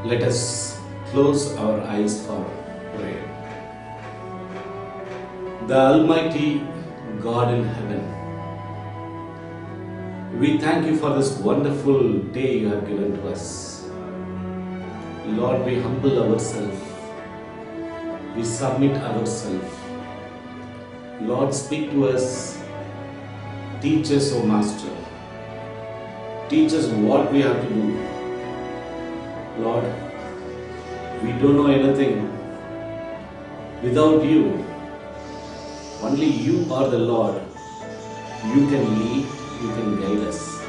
Let us close our eyes for prayer. The Almighty God in heaven, we thank you for this wonderful day you have given to us. Lord, we humble ourselves. We submit ourselves. Lord, speak to us. Teach us, O Master. Teach us what we have to do. Lord, we don't know anything. Without you, only you are the Lord. You can lead, you can guide us.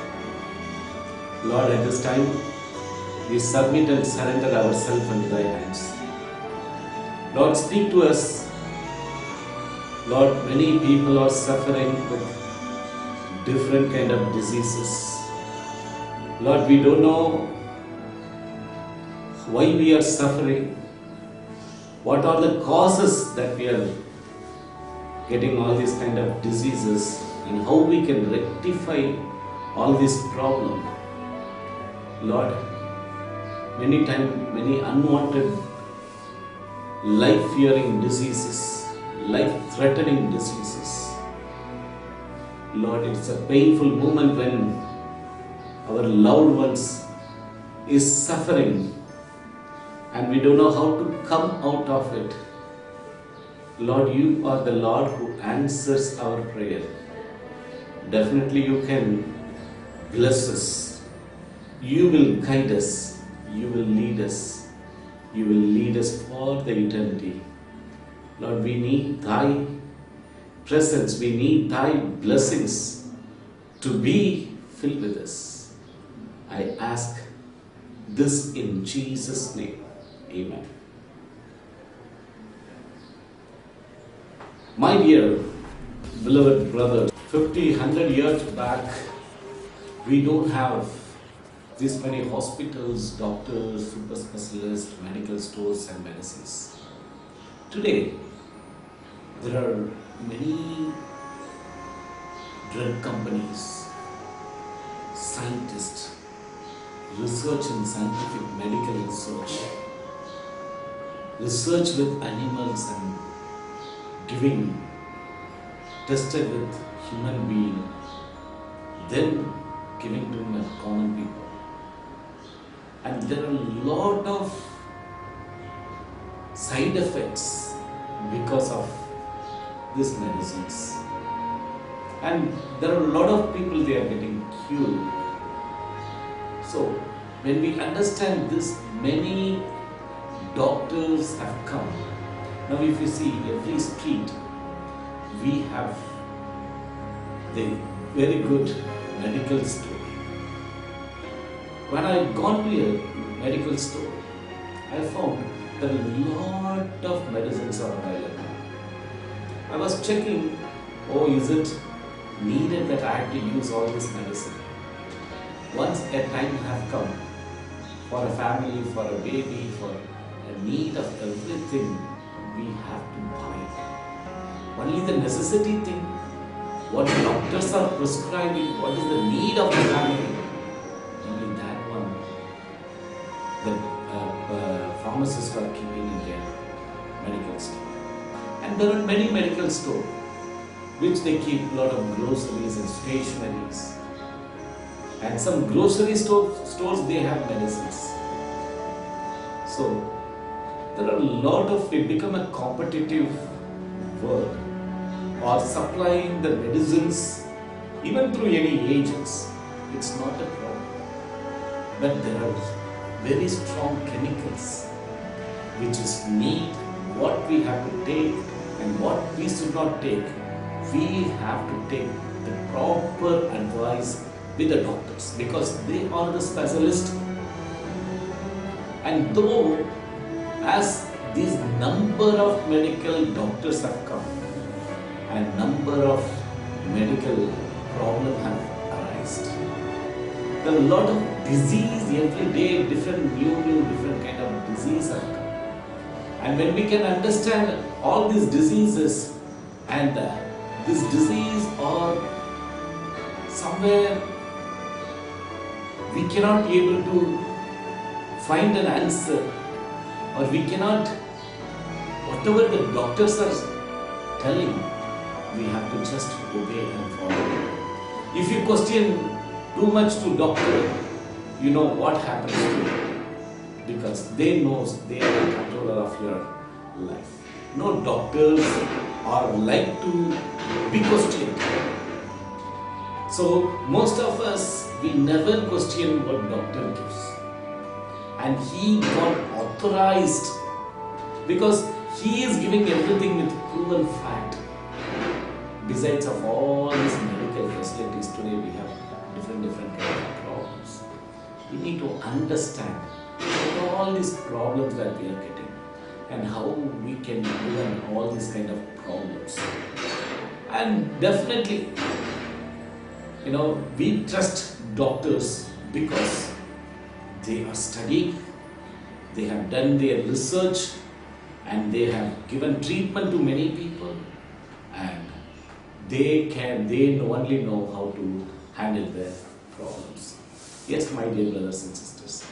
Lord, at this time, we submit and surrender ourselves into thy hands. Lord, speak to us. Lord, many people are suffering with different kind of diseases. Lord, we don't know why we are suffering. What are the causes that we are getting all these kind of diseases, and how we can rectify all these problems. Lord, many times, many unwanted life-fearing diseases, life-threatening diseases. Lord, it's a painful moment when our loved ones is suffering and we don't know how to come out of it. Lord, you are the Lord who answers our prayer. Definitely you can bless us. You will guide us. You will lead us. You will lead us for the eternity. Lord, we need thy presence. We need thy blessings to be filled with us. I ask this in Jesus' name. Amen. My dear beloved brothers, 50, 100 years back, we don't have this many hospitals, doctors, super specialists, medical stores and medicines. Today, there are many drug companies, scientists, research in scientific medical research with animals and giving tested with human being, then giving to them as common people. And there are a lot of side effects because of these medicines. And there are a lot of people, they are getting cured. So when we understand this, many doctors have come. Now if you see every street, we have the very good medical store. When I gone to a medical store, I found that a lot of medicines are available. I was checking, is it needed that I have to use all this medicine? Once a time have come for a family, for a baby, for a need of everything, we have to buy. Only the necessity thing, what doctors are prescribing, what is the need of the family, only that one the pharmacists are keeping in their medical store. And there are many medical stores which they keep a lot of groceries and stationeries. And some grocery stores, they have medicines. So, there are a lot of, it become a competitive world, or supplying the medicines even through any agents. It's not a problem. But there are very strong chemicals which is need, what we have to take and what we should not take. We have to take the proper advice with the doctors because they are the specialists. And though as this number of medical doctors have come and number of medical problems have arisen, there are a lot of disease every day, different kind of disease have come. And when we can understand all these diseases and this disease or somewhere we cannot be able to find an answer, or we cannot, whatever the doctors are telling, we have to just obey and follow. If you question too much to doctor, you know what happens to you, because they know they are the controller of your life. No doctors are like to be questioned. So most of us, we never question what doctor gives, and he got authorized because he is giving everything with proven fact. Besides of all these medical facilities today, we have different kind of problems. We need to understand all these problems that we are getting and how we can prevent all these kind of problems. And definitely, we trust doctors because they are studying, they have done their research, and they have given treatment to many people, and they only know how to handle their problems. Yes, my dear brothers and sisters,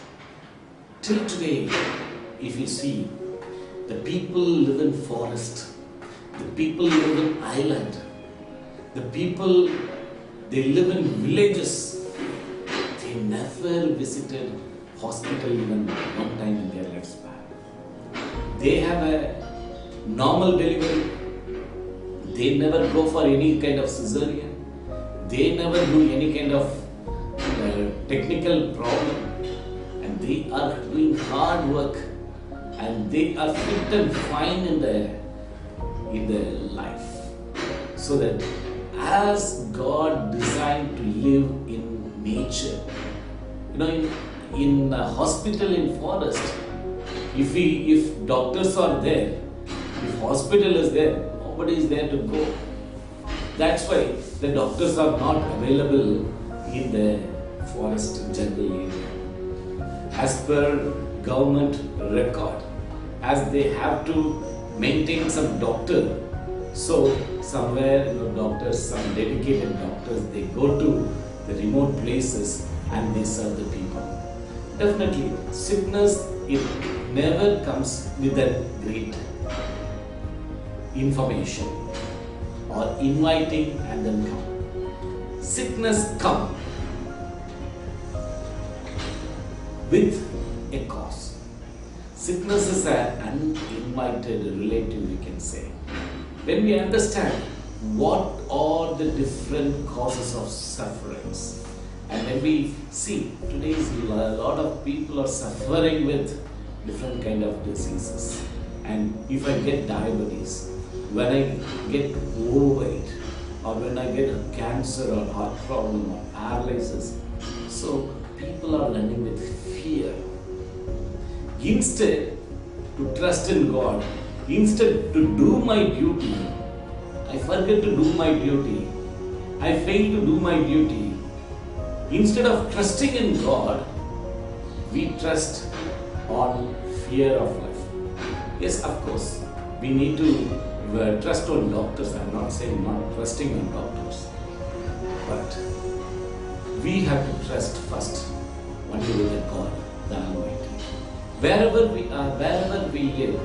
till today, if you see, the people live in forest, the people live in island, the people, they live in villages. They never visited hospital even one time in their lifespan. They have a normal delivery. They never go for any kind of cesarean. They never do any kind of technical problem. And they are doing hard work, and they are fit and fine in their life. So that as God designed to live in nature, in a hospital in forest, if doctors are there, if hospital is there, nobody is there to go. That's why the doctors are not available in the forest jungle area. As per government record, as they have to maintain some doctor, so somewhere doctors, some dedicated doctors, they go to the remote places and they serve the people. Definitely, sickness, it never comes with a great information or inviting and then come. Sickness come with a cause. Sickness is an uninvited relative, we can say. When we understand what are the different causes of sufferings, and when we see today's a lot of people are suffering with different kind of diseases, and if I get diabetes, when I get overweight, or when I get a cancer or heart problem or paralysis, so people are running with fear. Instead to trust in God, instead to do my duty, I forget to do my duty. I fail to do my duty. Instead of trusting in God, we trust on fear of life. Yes, of course, we need to trust on doctors. I'm not saying not trusting on doctors, but we have to trust first only with God, the Almighty. Wherever we are, wherever we live,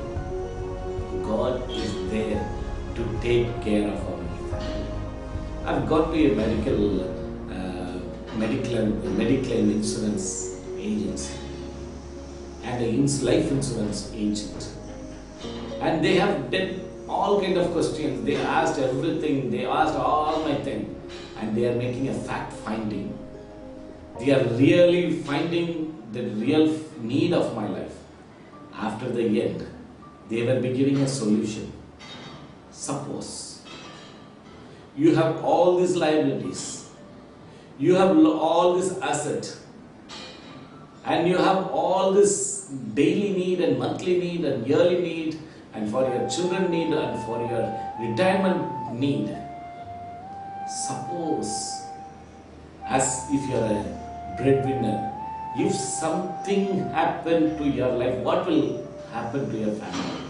God is there to take care of our family. I've got to a medical insurance agency and a life insurance agent, and they have done all kind of questions. They asked everything. They asked all my thing, and they are making a fact finding. They are really finding the real need of my life. After the end, they will be giving a solution. Suppose you have all these liabilities, you have all this asset, and you have all this daily need and monthly need and yearly need, and for your children need and for your retirement need. Suppose, as if you are a breadwinner, if something happened to your life, what will happen to your family?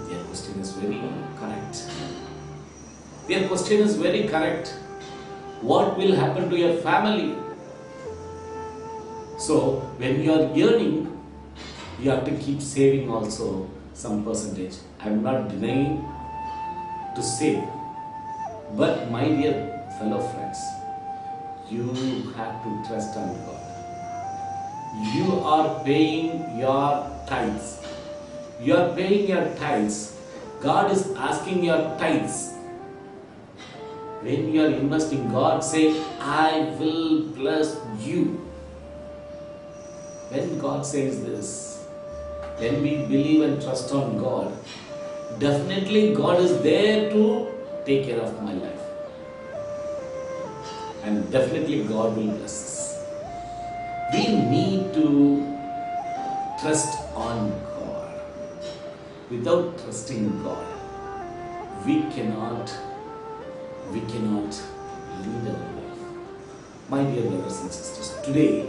Their question is very correct. Their question is very correct. What will happen to your family? So, when you are earning, You have to keep saving also some percentage. I'm not denying to save, but my dear fellow friends, you have to trust on God. You are paying your tithes. You are paying your tithes. God is asking your tithes. When you are investing, God says, I will bless you. When God says this, when we believe and trust on God, definitely God is there to take care of my life. And definitely God will bless us. We need to trust on God. Without trusting God, we cannot lead our life. My dear brothers and sisters, today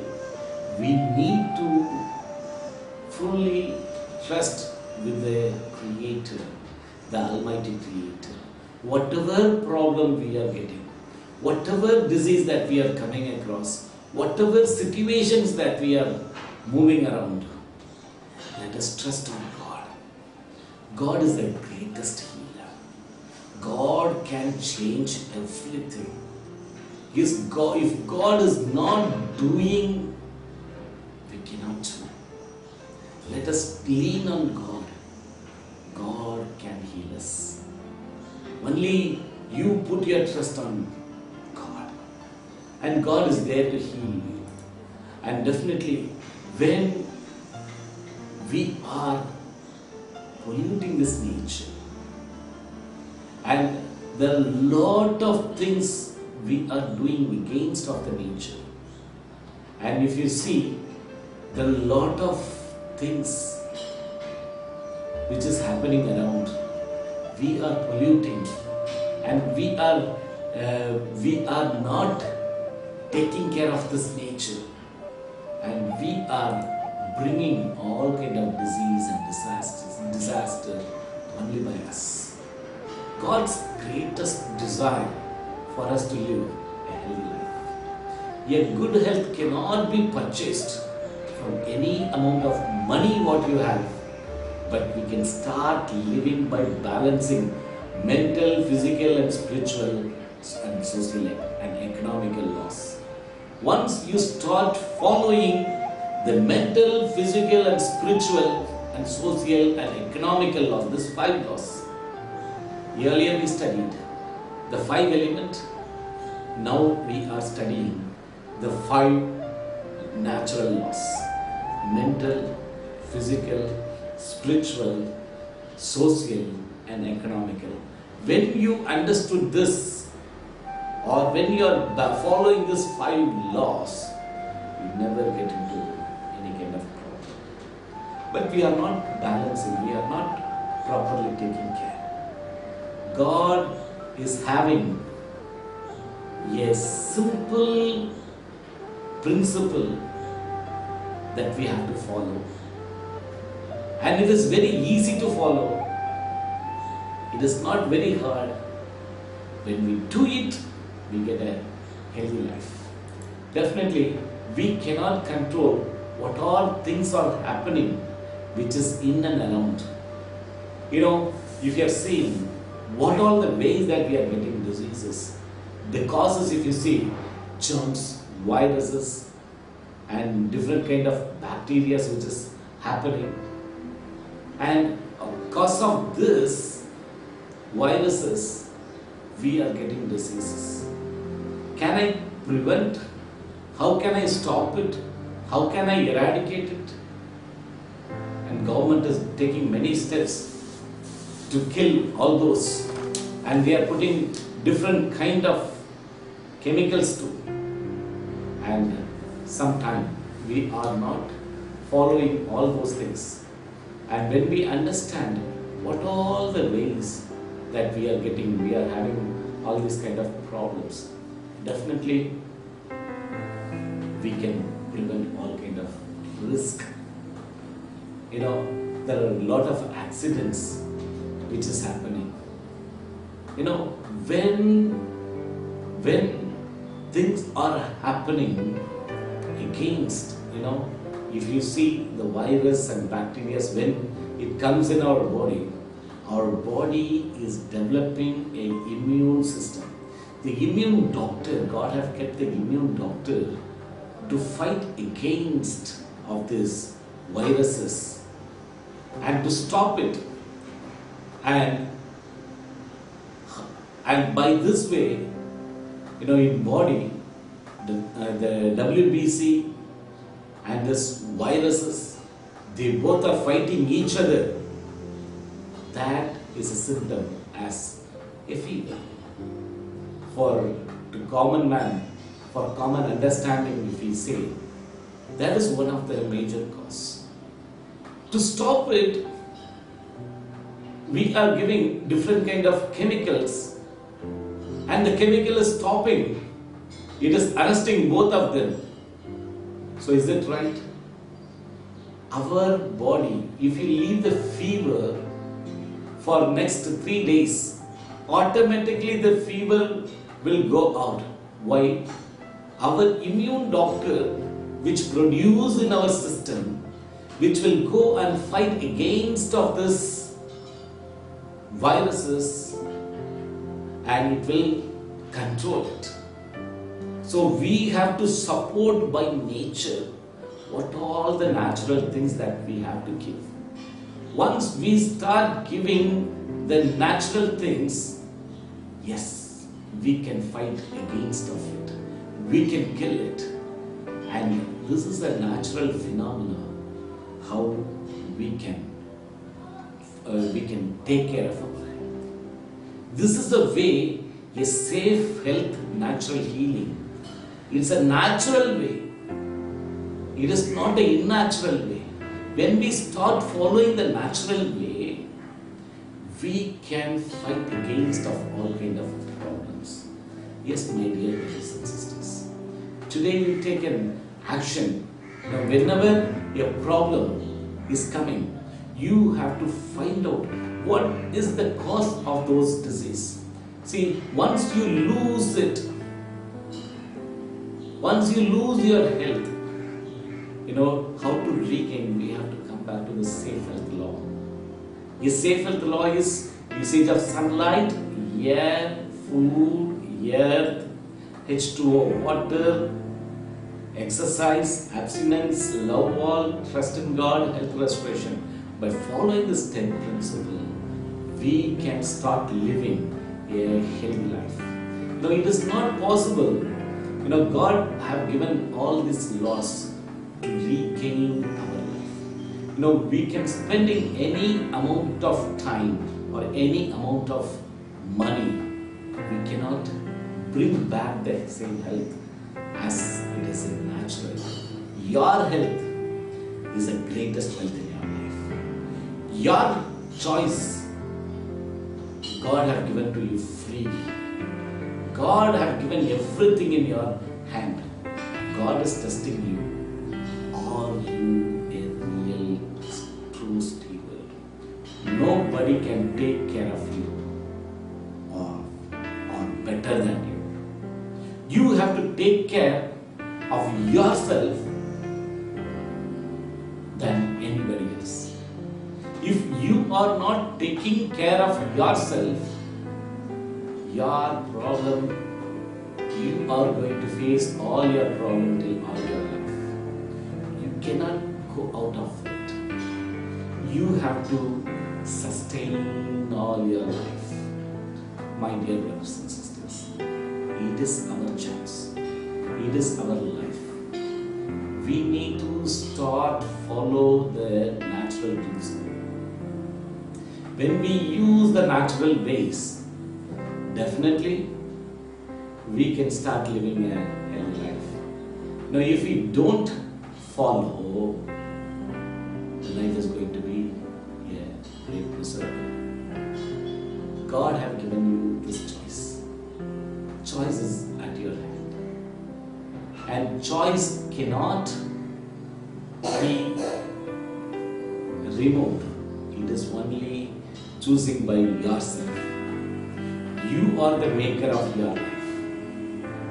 we need to fully trust with the Creator, the Almighty Creator. Whatever problem we are getting, whatever disease that we are coming across, whatever situations that we are moving around, let us trust on God. God is the greatest healer. God can change everything. If God is not doing, we cannot do. Let us lean on God. God can heal us. Only you put your trust on God. And God is there to heal you. And definitely, when we are polluting this nature, and there are a lot of things we are doing against of the nature. And if you see, there are a lot of things which is happening around. We are polluting, and we are not taking care of this nature, and we are bringing all kind of disease and disaster only by us. God's greatest desire for us to live a healthy life. Yet good health cannot be purchased from any amount of money what you have, but we can start living by balancing mental, physical and spiritual and social and economical laws. Once you start following the mental, physical and spiritual and social and economical laws, these 5 laws. Earlier we studied the 5 elements. Now we are studying the 5 natural laws. Mental, physical, spiritual, social and economical. When you understood this, or when you are following these 5 laws, you never get into any kind of problem. But we are not balancing, we are not properly taking care. God is having a simple principle that we have to follow. And it is very easy to follow. It is not very hard. When we do it, we get a healthy life. Definitely, we cannot control what all things are happening which is in and around. If you have seen what all the ways that we are getting diseases, the causes, if you see, germs, viruses and different kind of bacteria which is happening. And because of this viruses, we are getting diseases. Can I prevent? How can I stop it? How can I eradicate it? And government is taking many steps to kill all those, and they are putting different kind of chemicals too. And sometimes we are not following all those things. And when we understand what all the ways that we are having all these kind of problems, definitely we can prevent all kind of risk. There are a lot of accidents which is happening. When things are happening against, if you see the virus and bacteria, when it comes in our body is developing an immune system. The immune doctor, God have kept the immune doctor to fight against of these viruses and to stop it. And by this way, in body, the WBC and this viruses, they both are fighting each other. That is a symptom as a fever. To common man, for common understanding, if we say, that is one of the major cause. To stop it, we are giving different kind of chemicals, and the chemical is stopping. It is arresting both of them. So is it right? Our body, if you leave the fever for next 3 days, automatically the fever will go out. Why? Our immune doctor, which produce in our system, which will go and fight against of this viruses, and it will control it. So we have to support by nature what all the natural things that we have to give. Once we start giving the natural things, yes, we can fight against of it. We can kill it. And this is a natural phenomenon, how we can take care of our health. This is the way a safe health, natural healing. It's a natural way. It is not an unnatural way. When we start following the natural way, we can fight against of all kind of problems. Yes, my dear brothers and sisters. Today you take an action. Now, whenever a problem is coming, you have to find out what is the cause of those disease. See, once you lose it, once you lose your health, how to regain, we have to come back to the safe health law. The safe health law is usage of sunlight, air, food, earth, H2O, water, exercise, abstinence, love all, trust in God, health restoration. By following this 10 principle, we can start living a healthy life. It is not possible. God have given all these laws to regain our life. We can spending any amount of time or any amount of money. We cannot bring back the same health as it is in natural. Your health is the greatest wealth in your life. Your choice, God have given to you freely. God have given everything in your hand. God is testing you. Are you a real, true steward? Nobody can take care of you or better than you. You have to take care of yourself than anybody else. If you are not taking care of yourself, your problem, you are going to face all your problem till all your life. You cannot go out of it. You have to sustain all your life. My dear brothers and sisters, it is our chance. It is our life. We need to start follow the natural principle. When we use the natural ways, definitely we can start living a healthy life. Now, if we don't follow, the life is going to be a great misery. God have given you this choice. Choice is at your hand. And choice cannot be removed. It is only choosing by yourself. You are the maker of your life.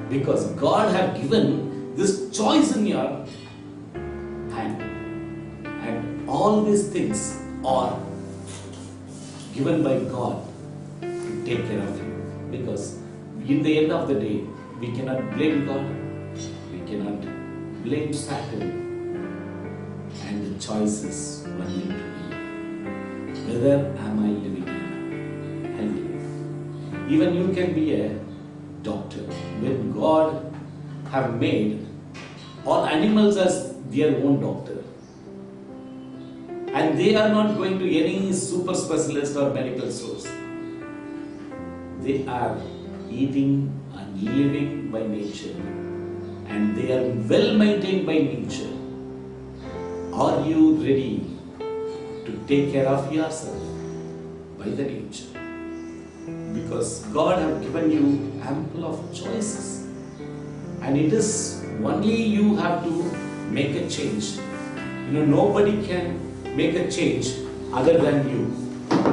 Because God have given this choice in your hand. all these things are given by God to take care of you. Because in the end of the day, we cannot blame God, we cannot blame Satan, and the choice is only to me. Whether am I living healthy? Even you can be a doctor. When God have made all animals as their own doctor, and they are not going to any super specialist or medical source. They are eating and living by nature, and they are well maintained by nature. Are you ready to take care of yourself by the nature? Because God has given you ample of choices, and it is only you have to make a change. Nobody can make a change other than you.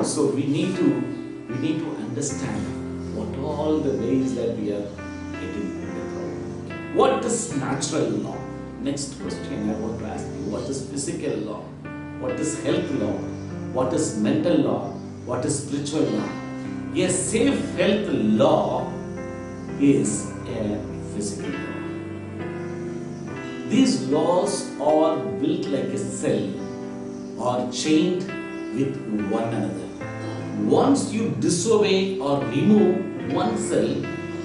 So we need to understand what all the ways that we are getting the problem. What is natural law? Next question I want to ask you. What is physical law? What is health law? What is mental law? What is spiritual law? A safe health law is a physical law. These laws are built like a cell or chained with one another. Once you disobey or remove one cell,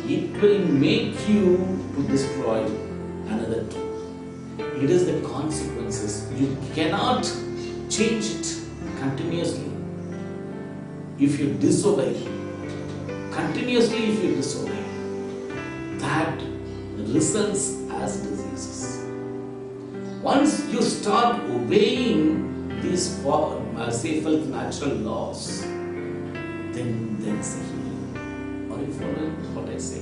it will make you to destroy another two. It is the consequences. You cannot change it continuously. If you disobey, that results as diseases. Once you start obeying these safe health natural laws, then there is a healing. Are you following what I say?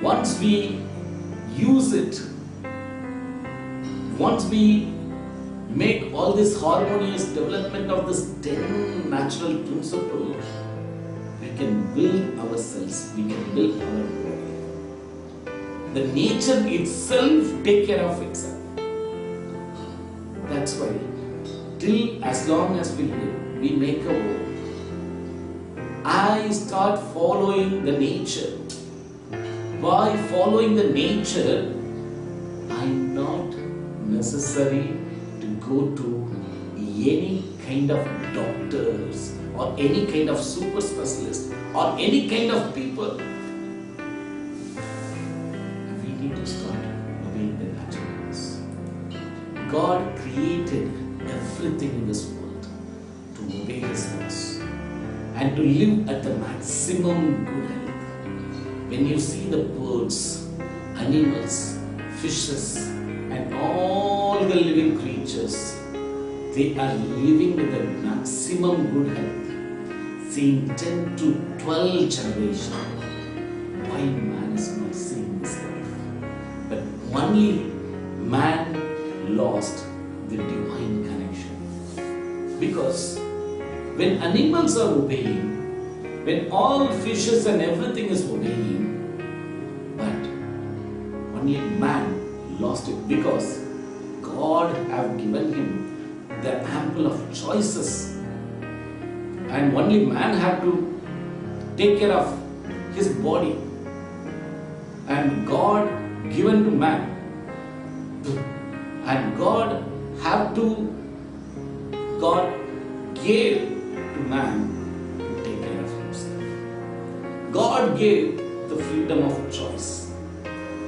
Once we use it, once we make all this harmonious development of this 10 natural principles, we can build ourselves, we can build our body. The nature itself take care of itself. That's why, as long as we live, we make a vow. I start following the nature. By following the nature, I'm not necessary to go to any kind of doctors or any kind of super specialist or any kind of people. We need to start obeying the natural laws. God created everything in this world to obey His laws and to live at the maximum good health. When you see the birds, animals, fishes, and all the living creatures, they are living with the maximum good health, seeing 10 to 12 generations. Why man is not seeing this life? But only man lost the divine connection. Because when animals are obeying, when all fishes and everything is obeying, but only man lost it because God have given him the ample of choices, and only man have to take care of his body, and God given to man, and God gave to man to take care of himself. God gave the freedom of choice.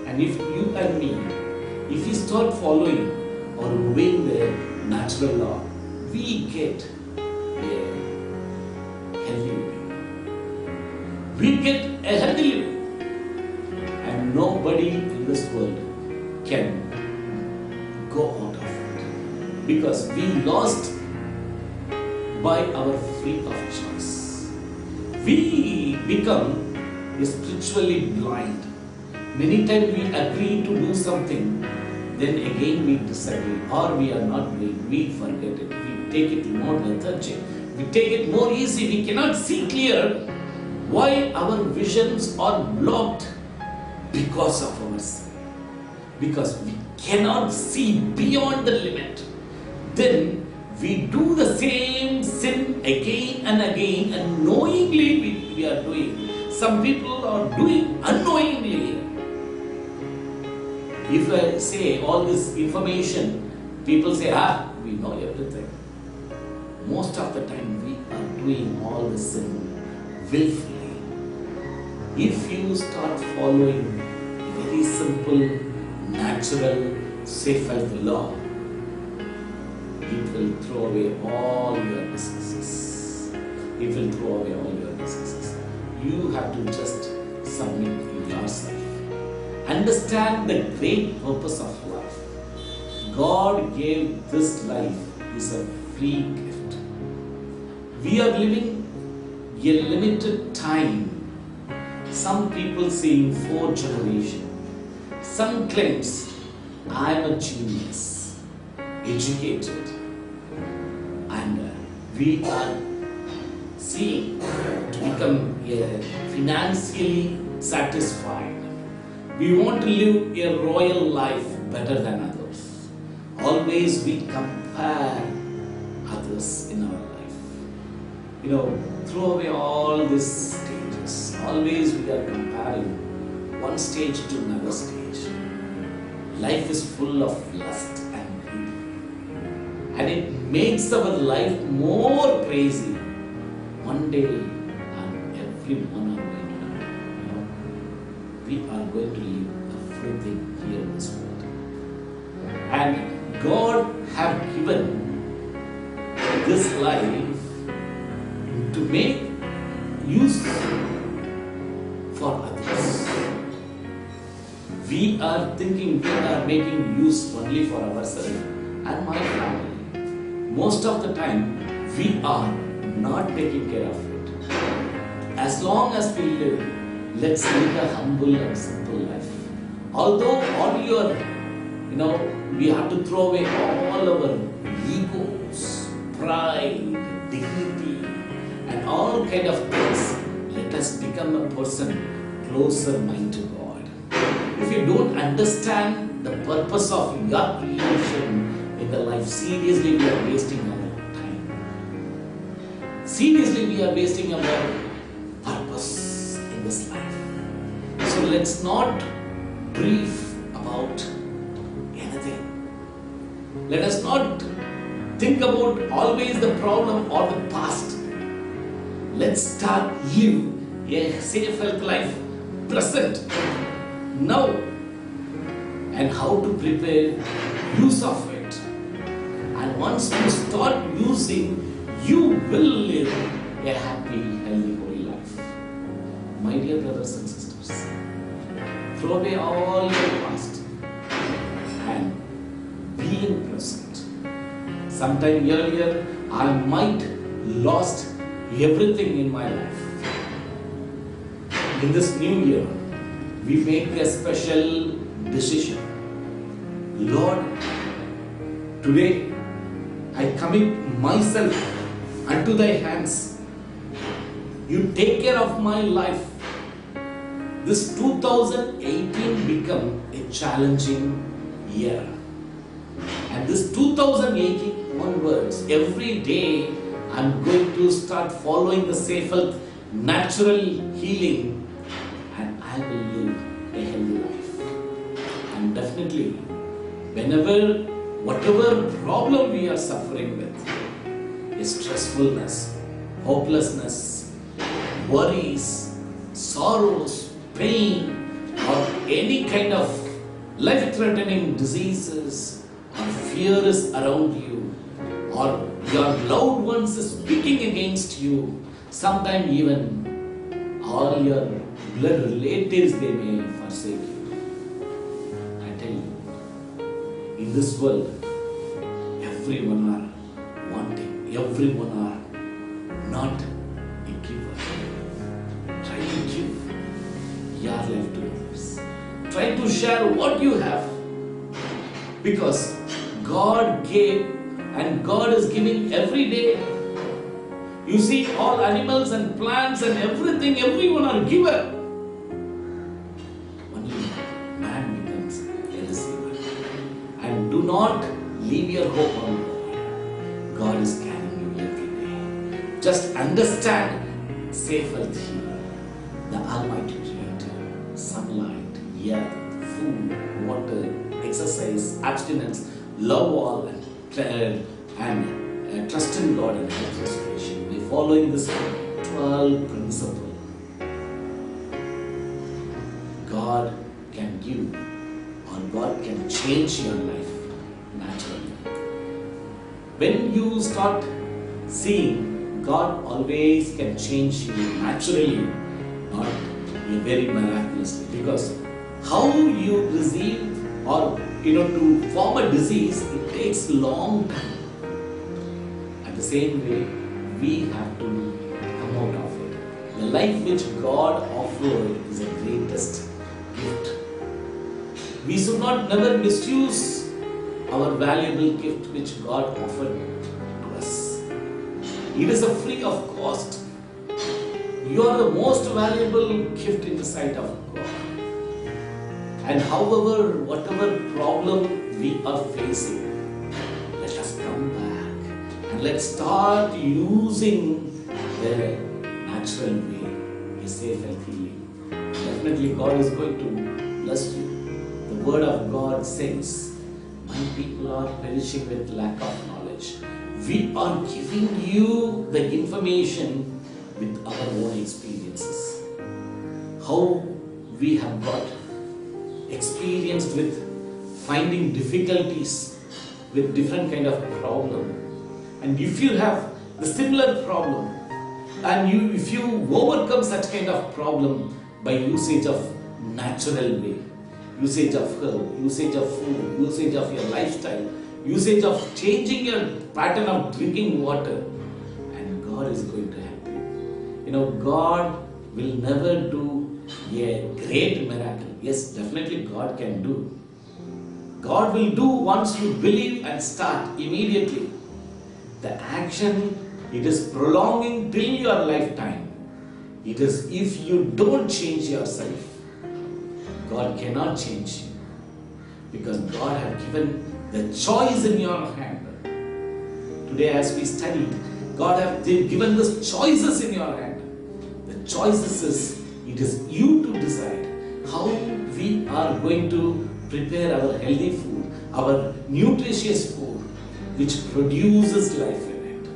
And if you and me, if we start following or obeying the natural law, we get a healthy living. We get a healthy living. And nobody in this world can go out of it. Because we lost by our free of choice. We become spiritually blind. Many times we agree to do something, then again we disagree, or we are not doing, we forget it, we take it more lethargic, we take it more easy, we cannot see clear why our visions are blocked because of our sin. Because we cannot see beyond the limit. then we do the same sin again and again, and knowingly we are doing. Some people are doing unknowingly. If I say all this information, people say, we know everything. Most of the time we are doing all the sin willfully. If you start following very simple, natural, safe health law, it will throw away all your diseases. It will throw away all your diseases. You have to just submit yourself. Understand the great purpose of life. God gave this life is a free gift. We are living a limited time. Some people say in 4 generations. Some claims, I am a genius, educated, and we are seeking to become financially satisfied. We want to live a royal life better than others. Always we compare others in our life. Throw away all these stages. Always we are comparing one stage to another stage. Life is full of lust and greed, and it makes our life more crazy. One day, and everyone are going to, we are going to live everything here in this world. And God have given this life to make use for others. We are thinking we are making use only for ourselves and my family. Most of the time, we are not taking care of it. As long as we live, let's live a humble and simple life. Although all your, we have to throw away all our egos, pride, dignity, and all kind of things. Let us become a person closer mind to God. If you don't understand the purpose of your creation in the life, seriously we are wasting our time. Seriously we are wasting our purpose in this life. So let's not brief about anything. Let us not think about always the problem or the past. Let's start live a safe health life present now, and how to prepare use of it. And once you start using, you will live a happy, healthy, holy life. My dear brothers and sisters, throw away all your past and be in present. Sometime earlier, I might lost everything in my life. In this new year, we make a special decision. Lord, today I commit myself unto thy hands. You take care of my life. This 2018 become a challenging year. And this 2018 onwards, every day I'm going to start following the safe health, natural healing, and I will live a healthy life. And definitely, whatever problem we are suffering with is stressfulness, hopelessness, worries, sorrows, pain, or any kind of life-threatening diseases or fear is around you, or your loved ones is speaking against you, sometimes even all your blood relatives, they may forsake you. I tell you, in this world, everyone are wanting, everyone are not a giver. Try to give your life to others. Try to share what you have, because God gave and God is giving every day. You see, all animals and plants and everything, everyone are giver. Only man becomes a receiver. And do not leave your hope on God. God is carrying you every day. Just understand safe health healing. The Almighty Creator, sunlight, air, food, water, exercise, abstinence, love all, and trust in God and health restoration. By following this 12 principle, God can give or God can change your life naturally. When you start seeing God always can change you naturally, not very miraculously, because how you receive or to form a disease, it takes long time. At the same way, we have to come out of it. The life which God offered is the greatest gift. We should not never misuse our valuable gift which God offered to us. It is a free of cost. You are the most valuable gift in the sight of God. And however, whatever problem we are facing, let us come back and let's start using the natural way, a safe and healing. Definitely God is going to bless you. The word of God says, my people are perishing with lack of knowledge. We are giving you the information with our own experiences. How we have got experienced with finding difficulties with different kind of problem, and if you have the similar problem and if you overcome such kind of problem by usage of natural way, usage of herb, usage of food, usage of your lifestyle, usage of changing your pattern of drinking water, and God is going to help you. God will never do a great miracle. Yes, definitely God can do. God will do once you believe and start immediately. The action, it is prolonging till your lifetime. It is if you don't change yourself, God cannot change you. Because God has given the choice in your hand. Today as we studied, God has given these choices in your hand. The choices is, it is you to decide how we are going to prepare our healthy food, our nutritious food, which produces life in it.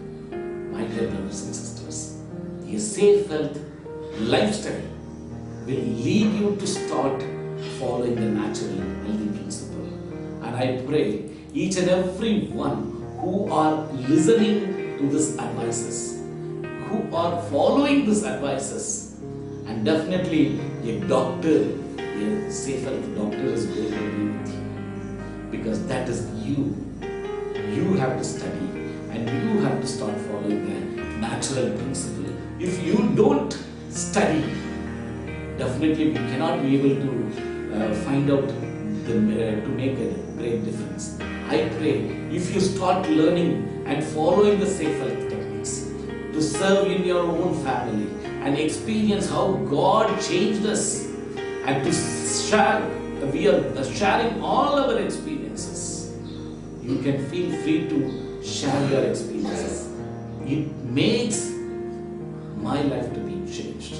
My dear brothers and sisters, a safe health lifestyle will lead you to start following the natural healthy principle. And I pray each and every one who are listening to these advices, who are following these advices, and definitely a doctor, a safe health doctor is going to be with you, because that is you. You have to study and you have to start following the natural principle. If you don't study, definitely we cannot be able to find out to make a great difference. I pray if you start learning and following the safe health techniques to serve in your own family and experience how God changed us, and to share, we are sharing all our experiences. You can feel free to share your experiences. It makes my life to be changed.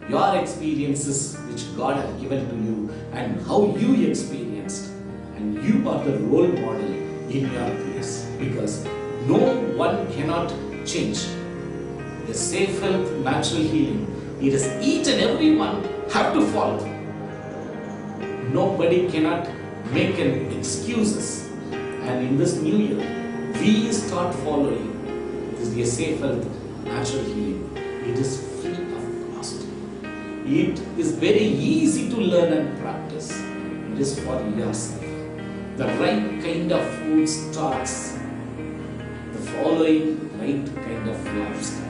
Your experiences which God has given to you and how you experienced, and you are the role model in your place, because no one cannot change. The safe health, natural healing, it is each and every one have to follow. Nobody cannot make an excuses. And in this new year, we start following this safe health, natural healing. It is free of cost. It is very easy to learn and practice. It is for yourself. The right kind of food starts the following right kind of lifestyle.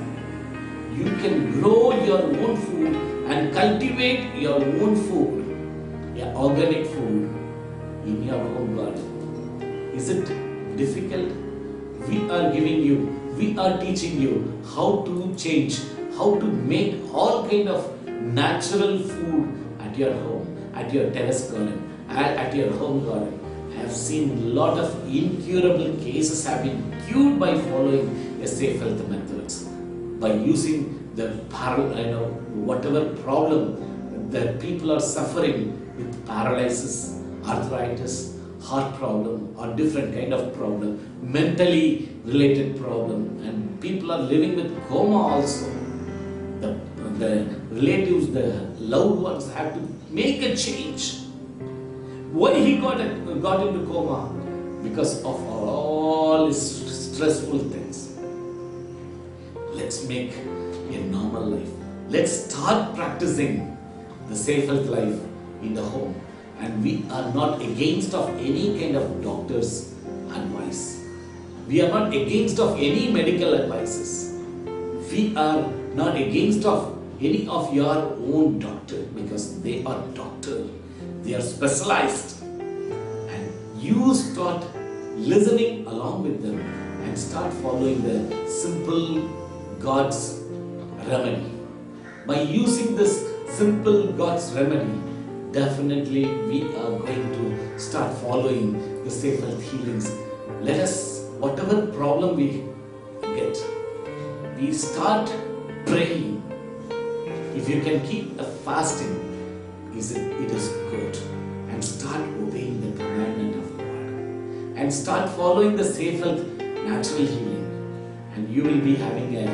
You can grow your own food and cultivate your own food, organic food, in your home garden. Is it difficult? We are giving you, we are teaching you how to change, how to make all kind of natural food at your home, at your terrace garden, at your home garden. I have seen a lot of incurable cases have been cured by following a safe health methods, by using the whatever problem that people are suffering with paralysis, arthritis, heart problem, or different kind of problem, mentally related problem, and people are living with coma also. The relatives, the loved ones have to make a change. Why he got into coma? Because of all his stressful things. Let's make a normal life. Let's start practicing the safe health life in the home. And we are not against of any kind of doctor's advice. We are not against of any medical advices. We are not against of any of your own doctor, because they are doctor. They are specialized. And you start listening along with them and start following the simple God's remedy. By using this simple God's remedy, definitely we are going to start following the safe health healings. Let us, whatever problem we get, we start praying. If you can keep a fasting, it is good. And start obeying the commandment of God. And start following the safe health natural healing. And you will be having a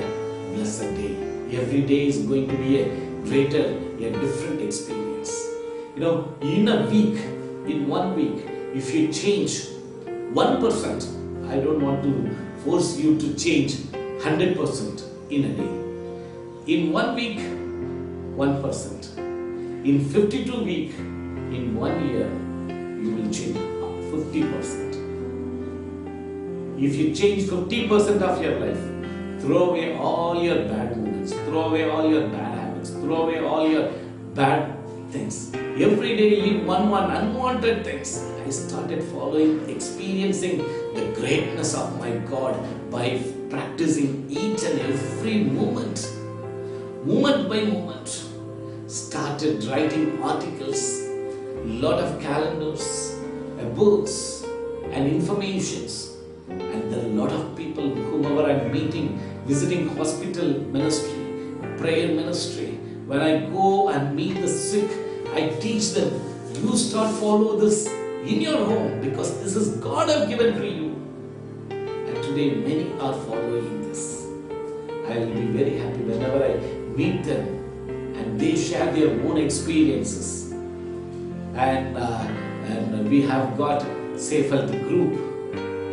blessed day. Every day is going to be a greater, a different experience. In a week, in 1 week, if you change 1%, I don't want to force you to change 100% in a day. In 1 week, 1%. In 52 weeks, in 1 year, you will change 50%. If you change 50% of your life, throw away all your bad moments, throw away all your bad habits, throw away all your bad things. Every day leave one unwanted things. I started following, experiencing the greatness of my God by practicing each and every moment by moment. Started writing articles, lot of calendars, books and informations. And there are a lot of people whomever I'm meeting, visiting hospital ministry, prayer ministry. When I go and meet the sick, I teach them, you start follow this in your home, because this is God have given to you. And today many are following this. I will be very happy whenever I meet them and they share their own experiences. And we have got Safe Health group.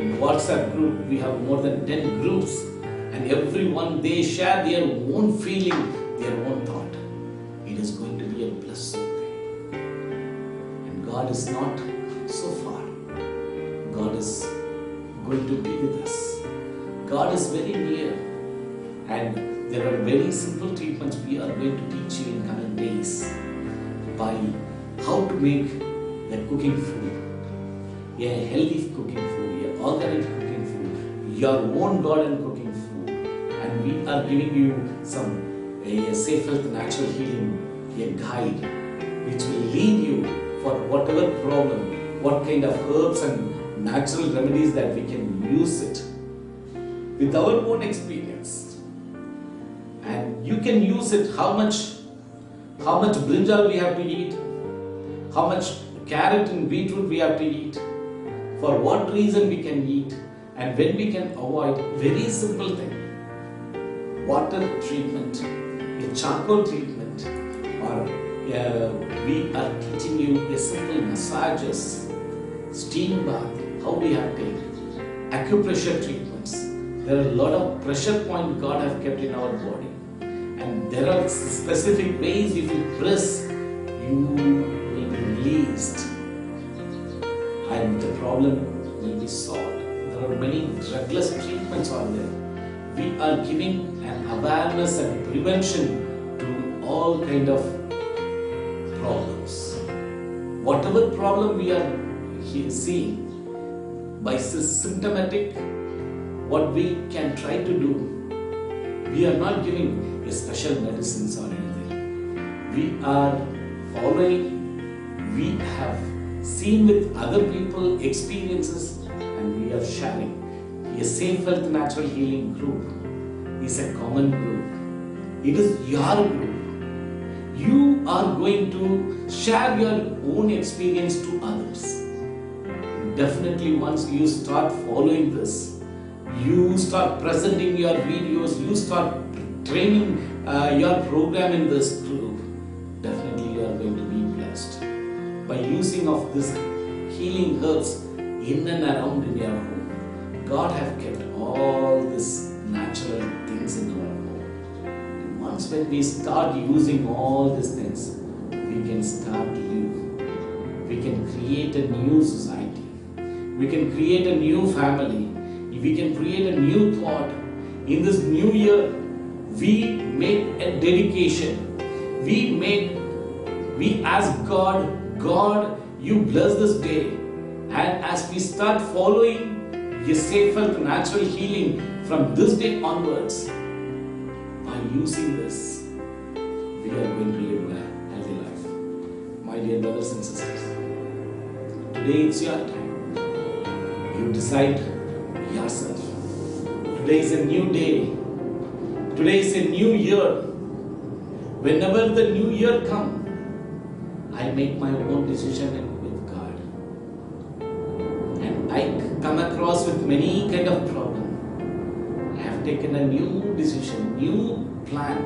In WhatsApp group, we have more than 10 groups, and everyone, they share their own feeling, their own thought. It is going to be a blessed day. And God is not so far. God is going to be with us. God is very near. And there are very simple treatments we are going to teach you in coming days by how to make the cooking food, a healthy cooking food, a organic cooking food, your own garden cooking food. And we are giving you a safe health natural healing, a guide which will lead you for whatever problem, what kind of herbs and natural remedies that we can use it with our own experience. And you can use it, how much brinjal we have to eat, how much carrot and beetroot we have to eat, for what reason we can eat, and when we can avoid. Very simple thing. Water treatment, a charcoal treatment, or we are teaching you a simple massages, steam bath, how we have to take, acupressure treatments. There are a lot of pressure points God have kept in our body. And there are specific ways if you press, you will be released. And the problem will be solved. There are many drugless treatments out there. We are giving an awareness and prevention to all kind of problems. Whatever problem we are seeing, by symptomatic, what we can try to do, we are not giving a special medicines or anything. We are following, we have seen with other people experiences, and we are sharing. A Safe Health Natural Healing group is a common group. It is your group. You are going to share your own experience to others. Definitely once you start following this, you start presenting your videos, you start training your program in this group, definitely you are going to be blessed. By using of this healing herbs in and around in your home, God have kept all these natural things in our home. Once when we start using all these things, we can start live. We can create a new society. We can create a new family. We can create a new thought. In this new year, we make a dedication. We ask God, God, you bless this day. And as we start following your Safe Health Natural Healing from this day onwards, by using this, we are going to live a healthy life. My dear brothers and sisters, today it's your time. You decide yourself. Today is a new day. Today is a new year. Whenever the new year comes, I make my own decision with God. And I come across with many kind of problems. I have taken a new decision, new plan.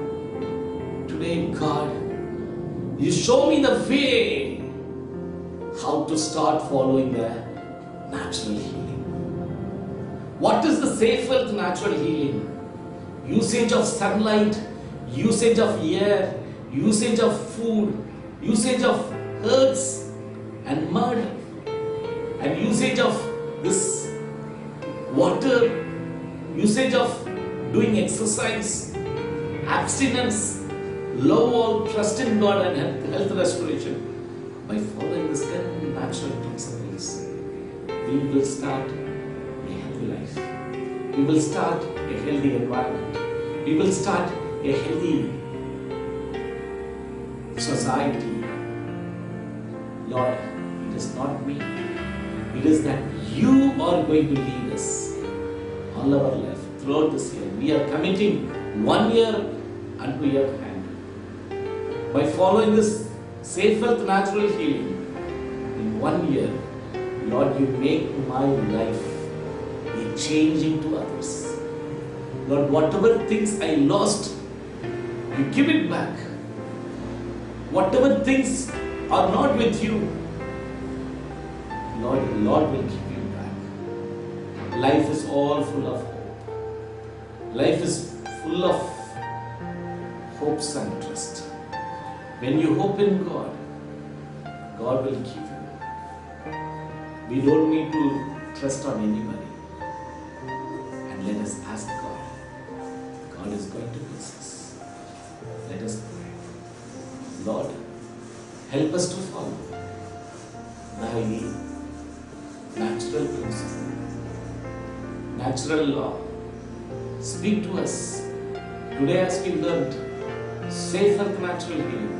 Today, God, you show me the way how to start following the natural healing. What is the Safe Health Natural Healing? Usage of sunlight, usage of air, usage of food, usage of herbs and mud, and usage of this water, usage of doing exercise, abstinence, love all, trust in God and health restoration. By following this kind of natural principles, we will start a healthy life. We will start a healthy environment. We will start a healthy society. Lord, it is not me. It is that you are going to lead us all our life throughout this year. We are committing 1 year unto your hand. By following this Safe Health Natural Healing in 1 year, Lord, you make my life a changing to others. Lord, whatever things I lost, you give it back. Whatever things are not with you, Lord will give you back. Life is all full of hope. Life is full of hopes and trust. When you hope in God, God will give you. We don't need to trust on anybody. And let us ask God. God is going to bless us. Let us pray. Lord, help us to follow thy natural principle, natural law. Speak to us. Today as we learned Safe Health Natural Healing.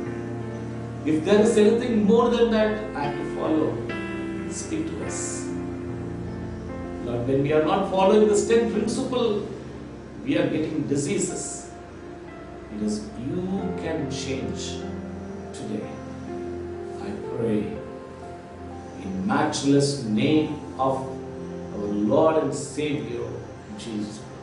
If there is anything more than that I have to follow, speak to us. Lord, when we are not following this 10 principle, we are getting diseases. Because you can change today. I pray in matchless name of our Lord and Savior, Jesus Christ.